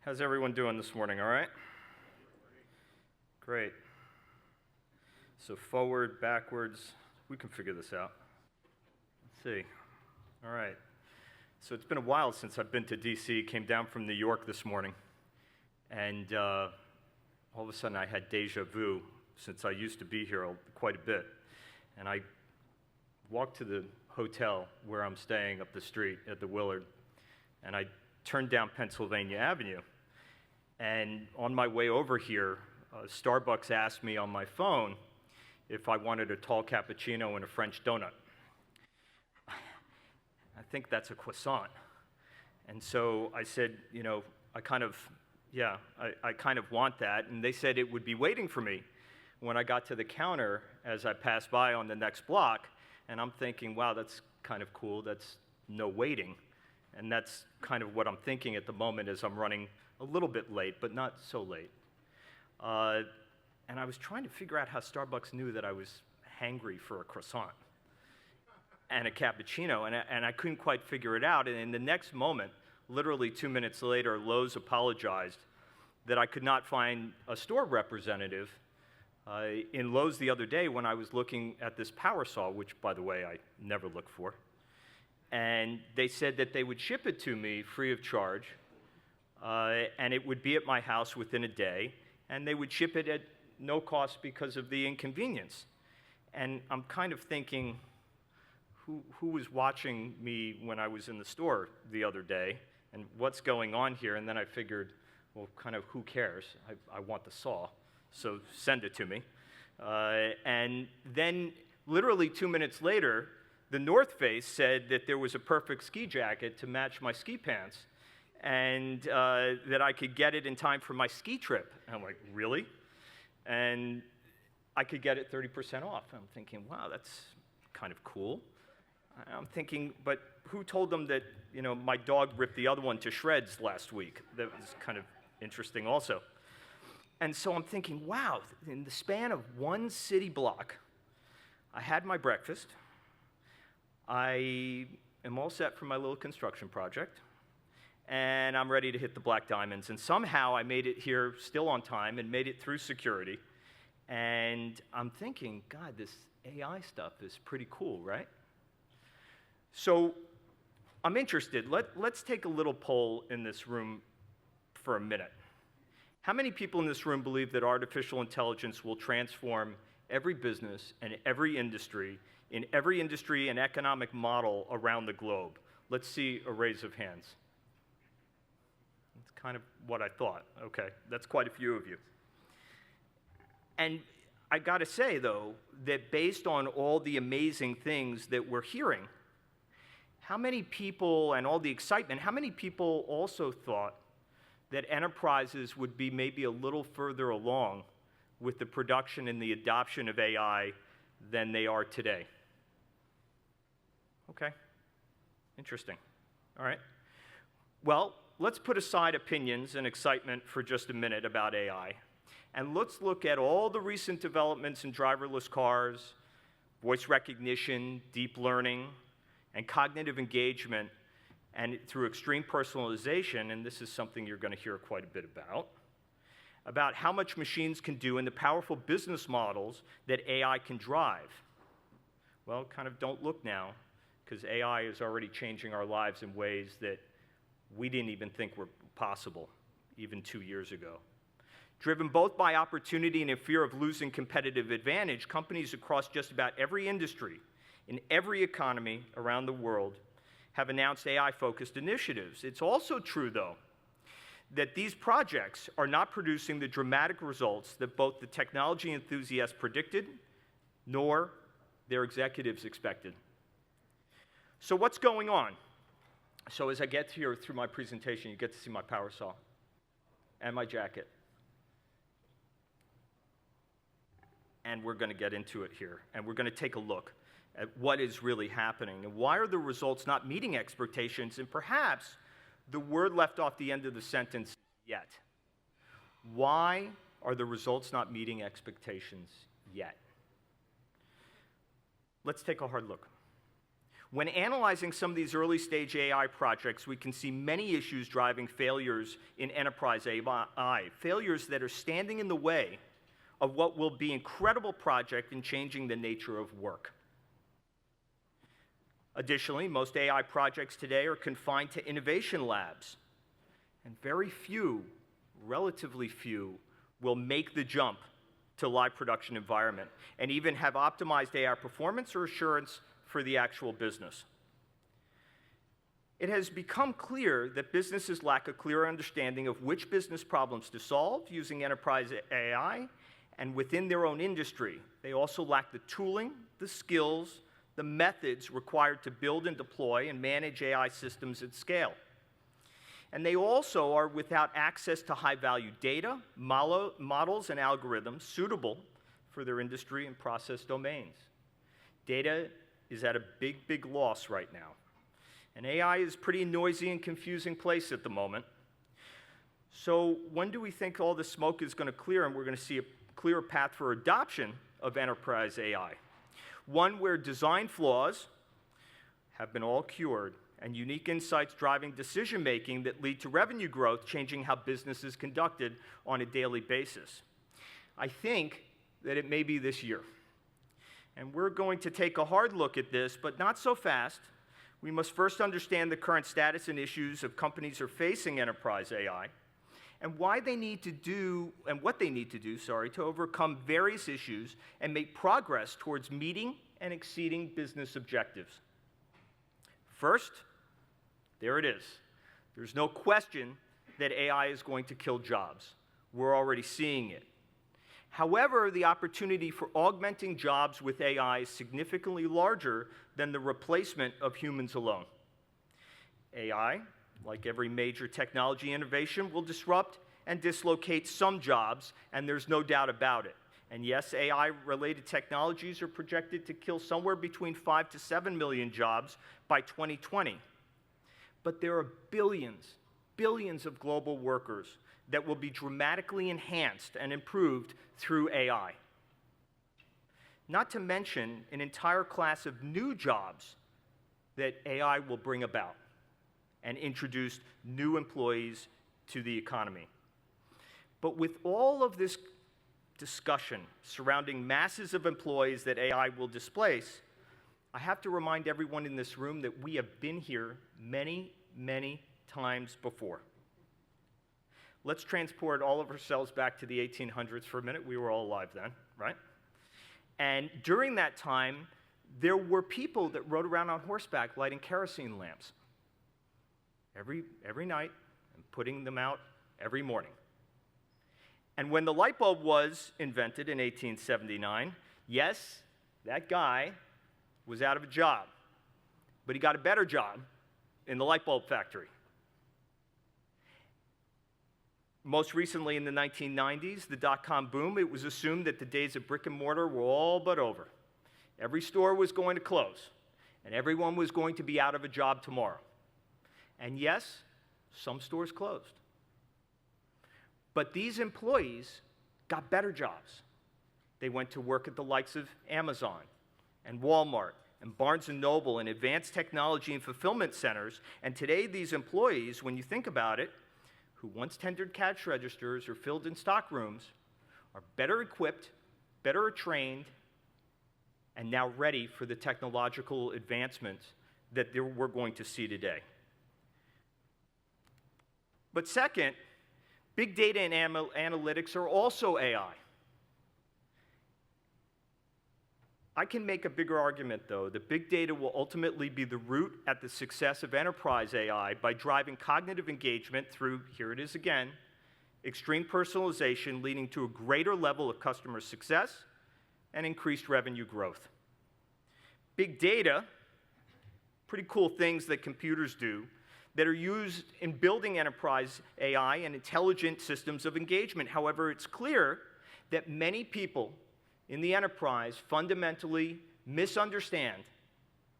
How's everyone doing this morning, all right? Great. So forward, backwards, we can figure this out. Let's see. All right. So it's been a while since I've been to DC, came down from New York this morning, and all of a sudden I had deja vu since I used to be here quite a bit. And I walked to the hotel where I'm staying up the street at the Willard, and I turned down Pennsylvania Avenue. And on my way over here, Starbucks asked me on my phone if I wanted a tall cappuccino and a French donut. I think that's a croissant. And so I said, I kind of want that. And they said it would be waiting for me when I got to the counter as I passed by on the next block. And I'm thinking, wow, that's kind of cool. That's no waiting. And that's kind of what I'm thinking at the moment as I'm running a little bit late, but not so late. And I was trying to figure out how Starbucks knew that I was hangry for a croissant and a cappuccino, and I couldn't quite figure it out. And in the next moment, literally 2 minutes later, Lowe's apologized that I could not find a store representative in Lowe's the other day when I was looking at this power saw, which, by the way, I never look for. And they said that they would ship it to me free of charge, and it would be at my house within a day, and they would ship it at no cost because of the inconvenience. And I'm kind of thinking, who was watching me when I was in the store the other day, and what's going on here? And then I figured, well, kind of who cares? I want the saw, so send it to me. And then literally 2 minutes later, the North Face said that there was a perfect ski jacket to match my ski pants, and that I could get it in time for my ski trip. And I'm like, really? And I could get it 30% off. And I'm thinking, wow, that's kind of cool. I'm thinking, but who told them that, my dog ripped the other one to shreds last week? That was kind of interesting also. And so I'm thinking, wow, in the span of one city block, I had my breakfast. I am all set for my little construction project, and I'm ready to hit the black diamonds. And somehow I made it here still on time and made it through security. And I'm thinking, God, this AI stuff is pretty cool, right? So I'm interested. Let's take a little poll in this room for a minute. How many people in this room believe that artificial intelligence will transform every business and every industry, in every industry and economic model around the globe? Let's see a raise of hands. That's kind of what I thought. Okay, that's quite a few of you. And I got to say, though, that based on all the amazing things that we're hearing, how many people, and all the excitement, how many people also thought that enterprises would be maybe a little further along with the production and the adoption of AI than they are today? Okay, interesting. All right. Well, let's put aside opinions and excitement for just a minute about AI, and let's look at all the recent developments in driverless cars, voice recognition, deep learning, and cognitive engagement, and through extreme personalization, and this is something you're going to hear quite a bit about how much machines can do and the powerful business models that AI can drive. Well, kind of don't look now, because AI is already changing our lives in ways that we didn't even think were possible even 2 years ago. Driven both by opportunity and a fear of losing competitive advantage, companies across just about every industry, in every economy around the world, have announced AI-focused initiatives. It's also true, though, that these projects are not producing the dramatic results that both the technology enthusiasts predicted, nor their executives expected. So what's going on? So as I get here through my presentation, you get to see my power saw and my jacket. And we're going to get into it here, and we're going to take a look at what is really happening, and why are the results not meeting expectations, and perhaps the word left off the end of the sentence, yet. Why are the results not meeting expectations yet? Let's take a hard look. When analyzing some of these early-stage AI projects, we can see many issues driving failures in enterprise AI, failures that are standing in the way of what will be an incredible project in changing the nature of work. Additionally, most AI projects today are confined to innovation labs, and very few, relatively few, will make the jump to live production environment and even have optimized AI performance or assurance for the actual business. It has become clear that businesses lack a clear understanding of which business problems to solve using enterprise AI, and within their own industry. They also lack the tooling, the skills, the methods required to build and deploy and manage AI systems at scale. And they also are without access to high-value data, models, and algorithms suitable for their industry and process domains. Data is at a big, big loss right now. And AI is a pretty noisy and confusing place at the moment. So when do we think all this smoke is going to clear and we're going to see a clear path for adoption of enterprise AI? One where design flaws have been all cured and unique insights driving decision-making that lead to revenue growth, changing how business is conducted on a daily basis. I think that it may be this year. And we're going to take a hard look at this, but not so fast. We must first understand the current status and issues of companies who are facing enterprise AI, and why they need to do, and what they need to do, to overcome various issues and make progress towards meeting and exceeding business objectives. First, there it is. There's no question that AI is going to kill jobs. We're already seeing it. However, the opportunity for augmenting jobs with AI is significantly larger than the replacement of humans alone. AI, like every major technology innovation, will disrupt and dislocate some jobs, and there's no doubt about it. And yes, AI-related technologies are projected to kill somewhere between 5 to 7 million jobs by 2020. But there are billions, billions of global workers that will be dramatically enhanced and improved through AI. Not to mention an entire class of new jobs that AI will bring about and introduce new employees to the economy. But with all of this discussion surrounding masses of employees that AI will displace, I have to remind everyone in this room that we have been here many, many times before. Let's transport all of ourselves back to the 1800s for a minute. We were all alive then, right? And during that time, there were people that rode around on horseback lighting kerosene lamps every night and putting them out every morning. And when the light bulb was invented in 1879, yes, that guy was out of a job, but he got a better job in the light bulb factory. Most recently in the 1990s, the dot-com boom, it was assumed that the days of brick and mortar were all but over. Every store was going to close, and everyone was going to be out of a job tomorrow. And yes, some stores closed. But these employees got better jobs. They went to work at the likes of Amazon and Walmart and Barnes & Noble and advanced technology and fulfillment centers. And today, these employees, when you think about it, who once tendered cash registers or filled in stock rooms, are better equipped, better trained, and now ready for the technological advancements that we're going to see today. But second, big data and analytics are also AI. I can make a bigger argument, though, that big data will ultimately be the root at the success of enterprise AI by driving cognitive engagement through, here it is again, extreme personalization, leading to a greater level of customer success and increased revenue growth. Big data, pretty cool things that computers do, that are used in building enterprise AI and intelligent systems of engagement. However, it's clear that many people in the enterprise fundamentally misunderstand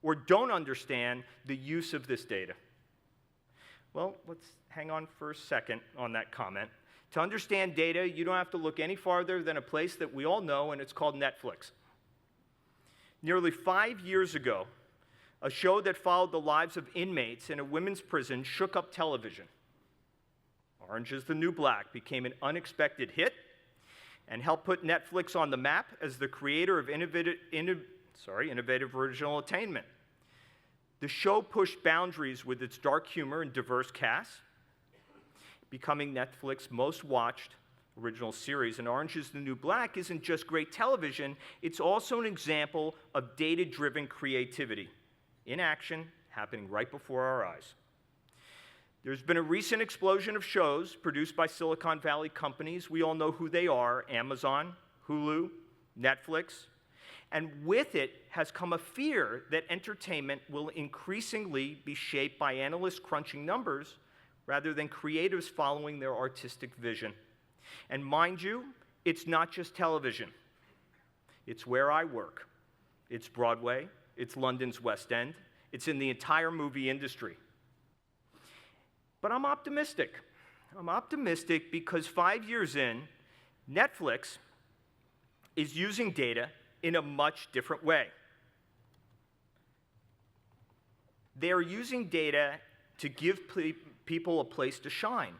or don't understand the use of this data. Well, let's hang on for a second on that comment. To understand data, you don't have to look any farther than a place that we all know, and it's called Netflix. Nearly 5 years ago, A show that followed the lives of inmates in a women's prison shook up television. Orange is the New Black became an unexpected hit and helped put Netflix on the map as the creator of innovative original entertainment. The show pushed boundaries with its dark humor and diverse cast, becoming Netflix's most watched original series. And Orange is the New Black isn't just great television, it's also an example of data-driven creativity in action, happening right before our eyes. There's been a recent explosion of shows produced by Silicon Valley companies. We all know who they are: Amazon, Hulu, Netflix. And with it has come a fear that entertainment will increasingly be shaped by analysts crunching numbers rather than creatives following their artistic vision. And mind you, it's not just television. It's where I work. It's Broadway. It's London's West End. It's in the entire movie industry. But I'm optimistic. I'm optimistic because 5 years in, Netflix is using data in a much different way. They are using data to give people a place to shine.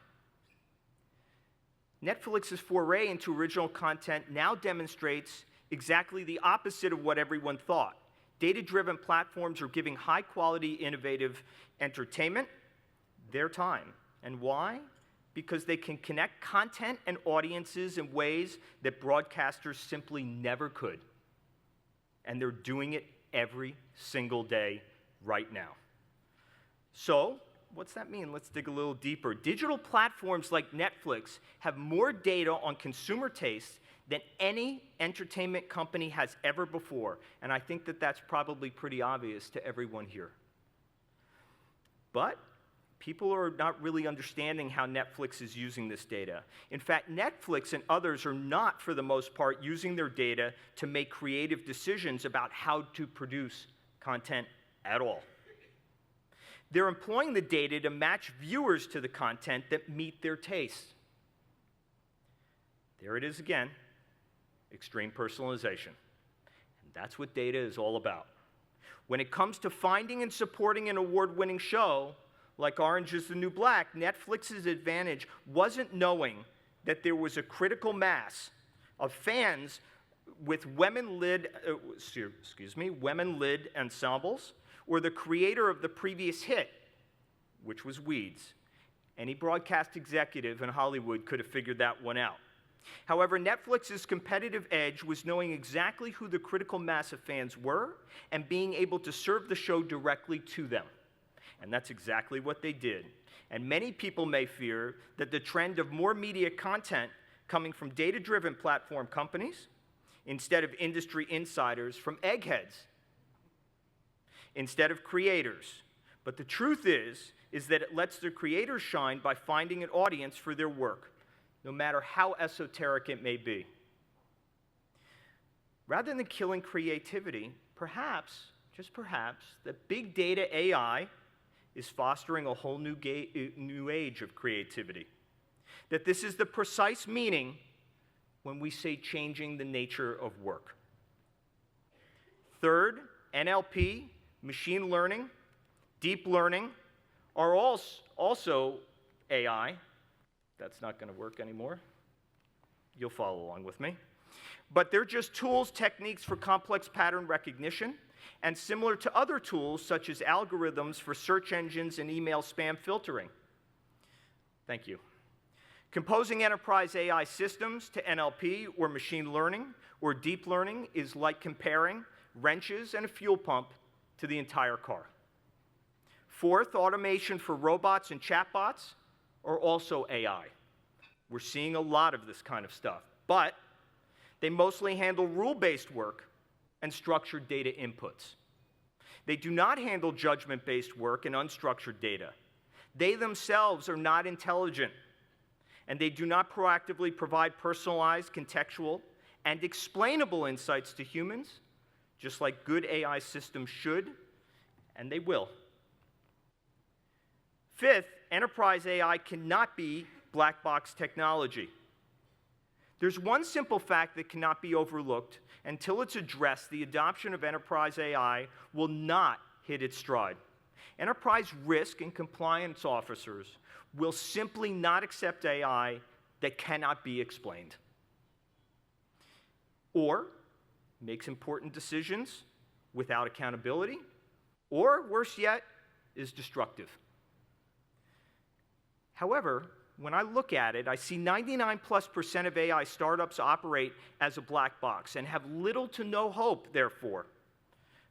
Netflix's foray into original content now demonstrates exactly the opposite of what everyone thought. Data-driven platforms are giving high-quality, innovative entertainment their time. And why? Because they can connect content and audiences in ways that broadcasters simply never could. And they're doing it every single day right now. So, what's that mean? Let's dig a little deeper. Digital platforms like Netflix have more data on consumer tastes than any entertainment company has ever before. And I think that that's probably pretty obvious to everyone here. But people are not really understanding how Netflix is using this data. In fact, Netflix and others are not, for the most part, using their data to make creative decisions about how to produce content at all. They're employing the data to match viewers to the content that meet their tastes. There it is again, extreme personalization. And that's what data is all about. When it comes to finding and supporting an award-winning show, like Orange is the New Black, Netflix's advantage wasn't knowing that there was a critical mass of fans with women-led ensembles, or the creator of the previous hit, which was Weeds. Any broadcast executive in Hollywood could have figured that one out. However, Netflix's competitive edge was knowing exactly who the critical mass of fans were and being able to serve the show directly to them. And that's exactly what they did. And many people may fear that the trend of more media content coming from data-driven platform companies instead of industry insiders, from eggheads instead of creators. But the truth is that it lets the creators shine by finding an audience for their work, no matter how esoteric it may be. Rather than killing creativity, perhaps, just perhaps, that big data AI is fostering a whole new age of creativity. That this is the precise meaning when we say changing the nature of work. Third, NLP, machine learning, deep learning are also AI. That's not going to work anymore. You'll follow along with me. But they're just tools, techniques for complex pattern recognition, and similar to other tools such as algorithms for search engines and email spam filtering. Thank you. Composing enterprise AI systems to NLP or machine learning or deep learning is like comparing wrenches and a fuel pump to the entire car. Fourth, automation for robots and chatbots are also AI. We're seeing a lot of this kind of stuff, but they mostly handle rule-based work and structured data inputs. They do not handle judgment-based work and unstructured data. They themselves are not intelligent, and they do not proactively provide personalized, contextual, and explainable insights to humans, just like good AI systems should, and they will. Fifth, enterprise AI cannot be black box technology. There's one simple fact that cannot be overlooked. Until it's addressed, the adoption of enterprise AI will not hit its stride. Enterprise risk and compliance officers will simply not accept AI that cannot be explained, or makes important decisions without accountability, or worse yet, is destructive. However, when I look at it, I see 99+% of AI startups operate as a black box and have little to no hope, therefore,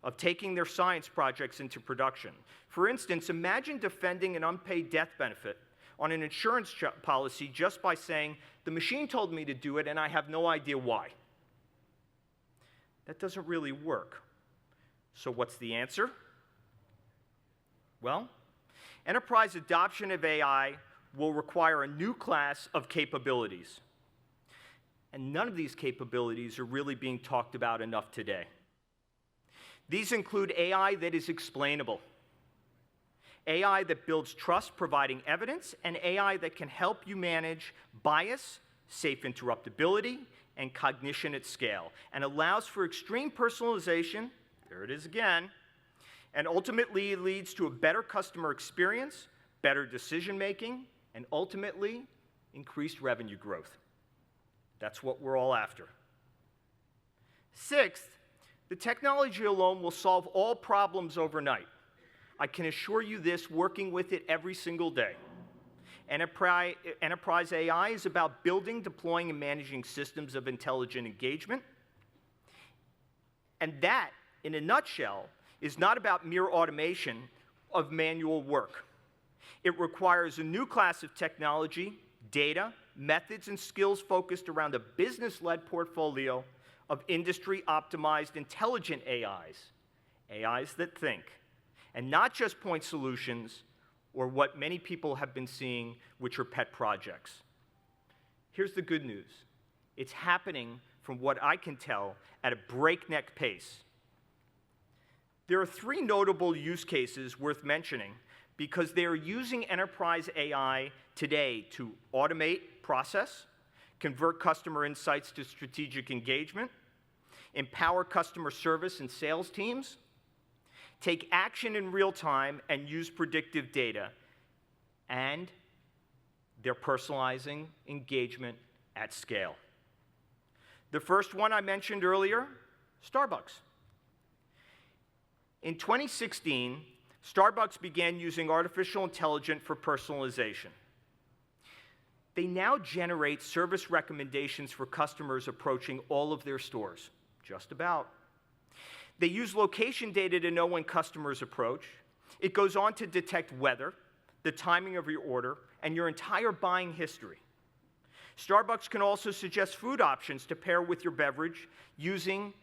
of taking their science projects into production. For instance, imagine defending an unpaid death benefit on an insurance policy just by saying, the machine told me to do it and I have no idea why. That doesn't really work. So what's the answer? Well, enterprise adoption of AI will require a new class of capabilities. And none of these capabilities are really being talked about enough today. These include AI that is explainable, AI that builds trust providing evidence, and AI that can help you manage bias, safe interruptibility, and cognition at scale, and allows for extreme personalization, there it is again, and ultimately leads to a better customer experience, better decision-making, and ultimately, increased revenue growth. That's what we're all after. Sixth, the technology alone will solve all problems overnight. I can assure you this, working with it every single day. Enterprise AI is about building, deploying, and managing systems of intelligent engagement. And that, in a nutshell, is not about mere automation of manual work. It requires a new class of technology, data, methods, and skills focused around a business-led portfolio of industry-optimized intelligent AIs, AIs that think, and not just point solutions or what many people have been seeing, which are pet projects. Here's the good news. It's happening, from what I can tell, at a breakneck pace. There are three notable use cases worth mentioning because they are using enterprise AI today to automate process, convert customer insights to strategic engagement, empower customer service and sales teams, take action in real time, and use predictive data. And they're personalizing engagement at scale. The first one I mentioned earlier, Starbucks. In 2016, Starbucks began using artificial intelligence for personalization. They now generate service recommendations for customers approaching all of their stores, just about. They use location data to know when customers approach. It goes on to detect weather, the timing of your order, and your entire buying history. Starbucks can also suggest food options to pair with your beverage using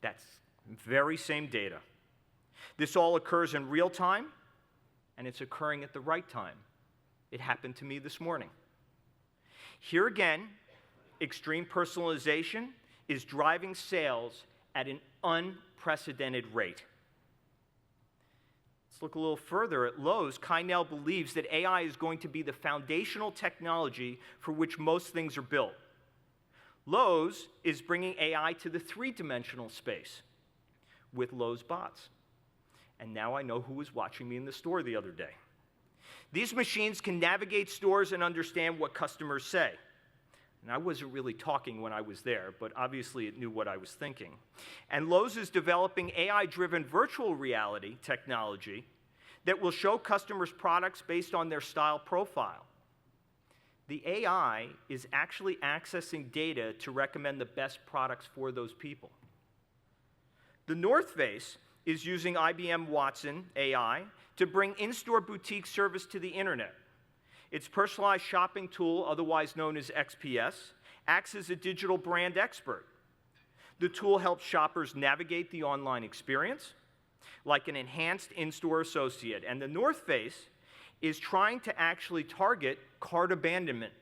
that very same data. This all occurs in real time, and it's occurring at the right time. It happened to me this morning. Here again, extreme personalization is driving sales at an unprecedented rate. Let's look a little further at Lowe's. Kynell believes that AI is going to be the foundational technology for which most things are built. Lowe's is bringing AI to the three-dimensional space with Lowe's bots. And now I know who was watching me in the store the other day. These machines can navigate stores and understand what customers say. And I wasn't really talking when I was there, but obviously it knew what I was thinking. And Lowe's is developing AI-driven virtual reality technology that will show customers products based on their style profile. The AI is actually accessing data to recommend the best products for those people. The North Face is using IBM Watson AI to bring in-store boutique service to the internet. Its personalized shopping tool, otherwise known as XPS, acts as a digital brand expert. The tool helps shoppers navigate the online experience like an enhanced in-store associate. And the North Face is trying to actually target cart abandonment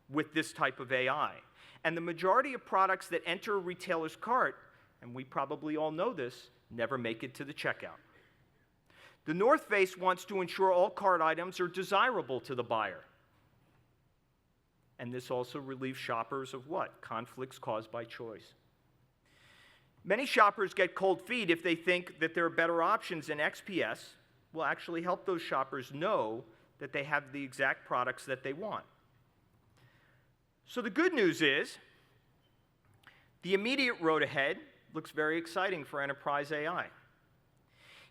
with this type of AI. And the majority of products that enter a retailer's cart, and we probably all know this, never make it to the checkout. The North Face wants to ensure all cart items are desirable to the buyer. And this also relieves shoppers of what? Conflicts caused by choice. Many shoppers get cold feet if they think that there are better options, and XPS will actually help those shoppers know that they have the exact products that they want. So the good news is, the immediate road ahead looks very exciting for enterprise AI.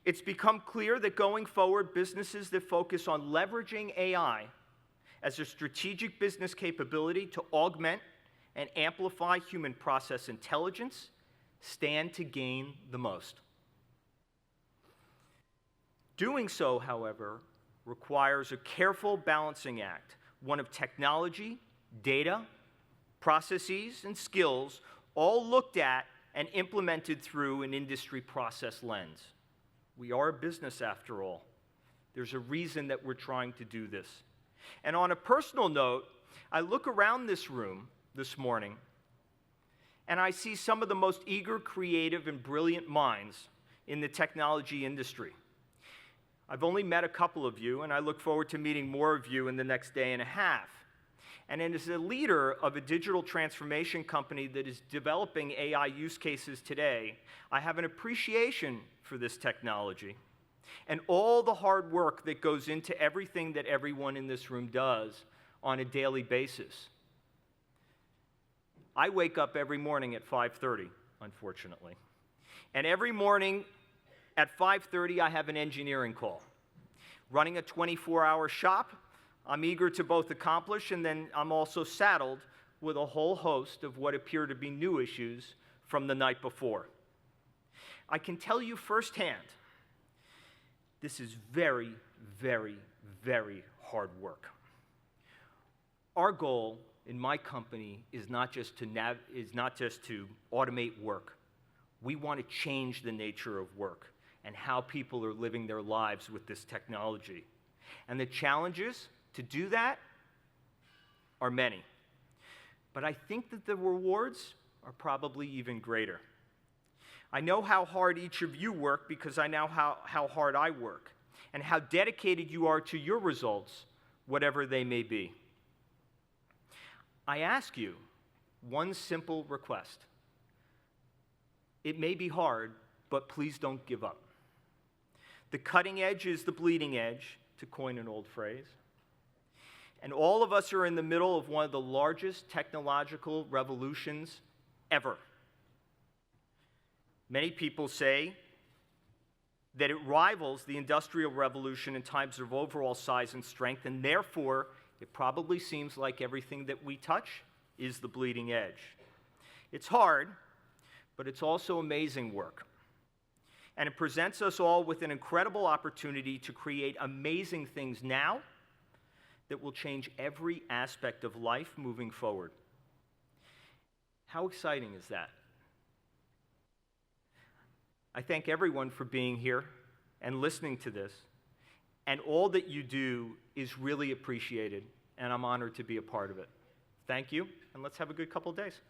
It's become clear that going forward, businesses that focus on leveraging AI as a strategic business capability to augment and amplify human process intelligence stand to gain the most. Doing so, however, requires a careful balancing act, one of technology, data, processes, and skills, all looked at and implemented through an industry process lens. We are a business, after all. There's a reason that we're trying to do this. And on a personal note, I look around this room this morning, and I see some of the most eager, creative, and brilliant minds in the technology industry. I've only met a couple of you, and I look forward to meeting more of you in the next day and a half. And as a leader of a digital transformation company that is developing AI use cases today, I have an appreciation for this technology and all the hard work that goes into everything that everyone in this room does on a daily basis. I wake up every morning at 5:30, unfortunately. And every morning at 5:30, I have an engineering call. Running a 24-hour shop, I'm eager to both accomplish, and then I'm also saddled with a whole host of what appear to be new issues from the night before. I can tell you firsthand, this is very, very, very hard work. Our goal in my company is not just to automate work. We want to change the nature of work and how people are living their lives with this technology. And the challenges to do that are many. But I think that the rewards are probably even greater. I know how hard each of you work because I know how hard I work and how dedicated you are to your results, whatever they may be. I ask you one simple request. It may be hard, but please don't give up. The cutting edge is the bleeding edge, to coin an old phrase. And all of us are in the middle of one of the largest technological revolutions ever. Many people say that it rivals the Industrial Revolution in terms of overall size and strength, and therefore, it probably seems like everything that we touch is the bleeding edge. It's hard, but it's also amazing work. And it presents us all with an incredible opportunity to create amazing things now that will change every aspect of life moving forward. How exciting is that? I thank everyone for being here and listening to this. And all that you do is really appreciated, and I'm honored to be a part of it. Thank you, and let's have a good couple of days.